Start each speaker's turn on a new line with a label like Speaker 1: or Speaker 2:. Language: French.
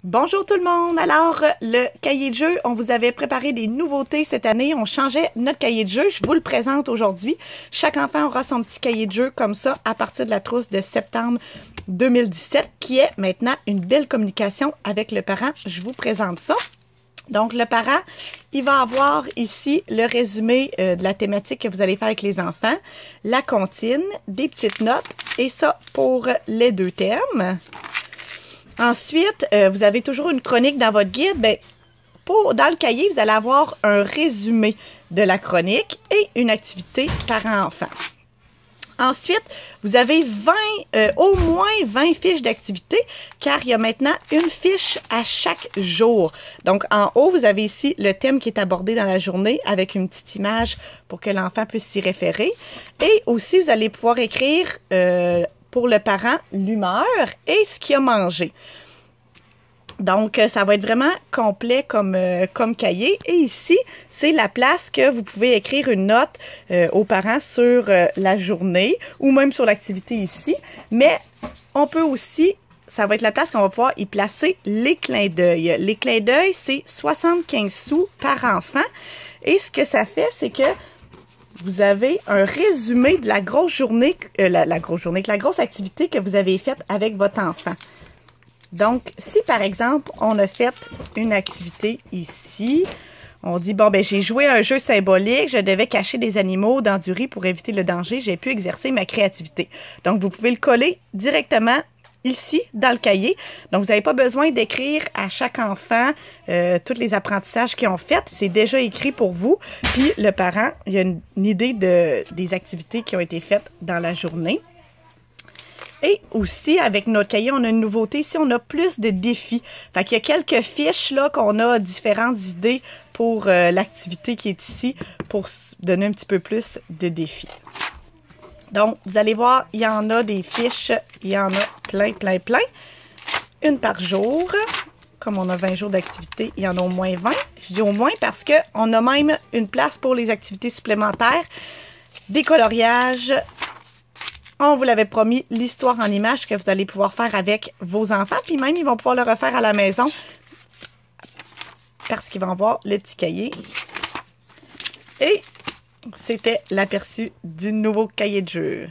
Speaker 1: Bonjour tout le monde! Alors, le cahier de jeu, on vous avait préparé des nouveautés cette année. On changeait notre cahier de jeu. Je vous le présente aujourd'hui. Chaque enfant aura son petit cahier de jeu comme ça à partir de la trousse de septembre 2017, qui est maintenant une belle communication avec le parent. Je vous présente ça. Donc, le parent, il va avoir ici le résumé de la thématique que vous allez faire avec les enfants, la comptine, des petites notes, et ça pour les deux thèmes. Ensuite, vous avez toujours une chronique dans votre guide. Bien, dans le cahier, vous allez avoir un résumé de la chronique et une activité parent-enfant. Ensuite, vous avez au moins 20 fiches d'activité, car il y a maintenant une fiche à chaque jour. Donc, en haut, vous avez ici le thème qui est abordé dans la journée avec une petite image pour que l'enfant puisse s'y référer. Et aussi, vous allez pouvoir écrire pour le parent l'humeur et ce qu'il a mangé. Donc, ça va être vraiment complet comme cahier. Et ici, c'est la place que vous pouvez écrire une note aux parents sur la journée ou même sur l'activité ici. Mais on peut aussi, ça va être la place qu'on va pouvoir y placer les clins d'œil. Les clins d'œil, c'est 75 sous par enfant. Et ce que ça fait, c'est que vous avez un résumé de la grosse journée, la grosse activité que vous avez faite avec votre enfant. Donc, si par exemple, on a fait une activité ici, on dit, bon, ben j'ai joué à un jeu symbolique, je devais cacher des animaux dans du riz pour éviter le danger, j'ai pu exercer ma créativité. Donc, vous pouvez le coller directement ici, dans le cahier. Donc, vous n'avez pas besoin d'écrire à chaque enfant tous les apprentissages qu'ils ont faits. C'est déjà écrit pour vous. Puis, le parent, il a une idée des activités qui ont été faites dans la journée. Et aussi, avec notre cahier, on a une nouveauté. Ici, on a plus de défis. Fait qu'il y a quelques fiches là qu'on a différentes idées pour l'activité qui est ici pour donner un petit peu plus de défis. Donc, vous allez voir, il y en a des fiches. Il y en a plein. Une par jour. Comme on a 20 jours d'activité, il y en a au moins 20. Je dis au moins parce qu'on a même une place pour les activités supplémentaires. Des coloriages. On vous l'avait promis, l'histoire en images que vous allez pouvoir faire avec vos enfants. Puis même, ils vont pouvoir le refaire à la maison parce qu'ils vont avoir le petit cahier. Et c'était l'aperçu du nouveau cahier de jeu.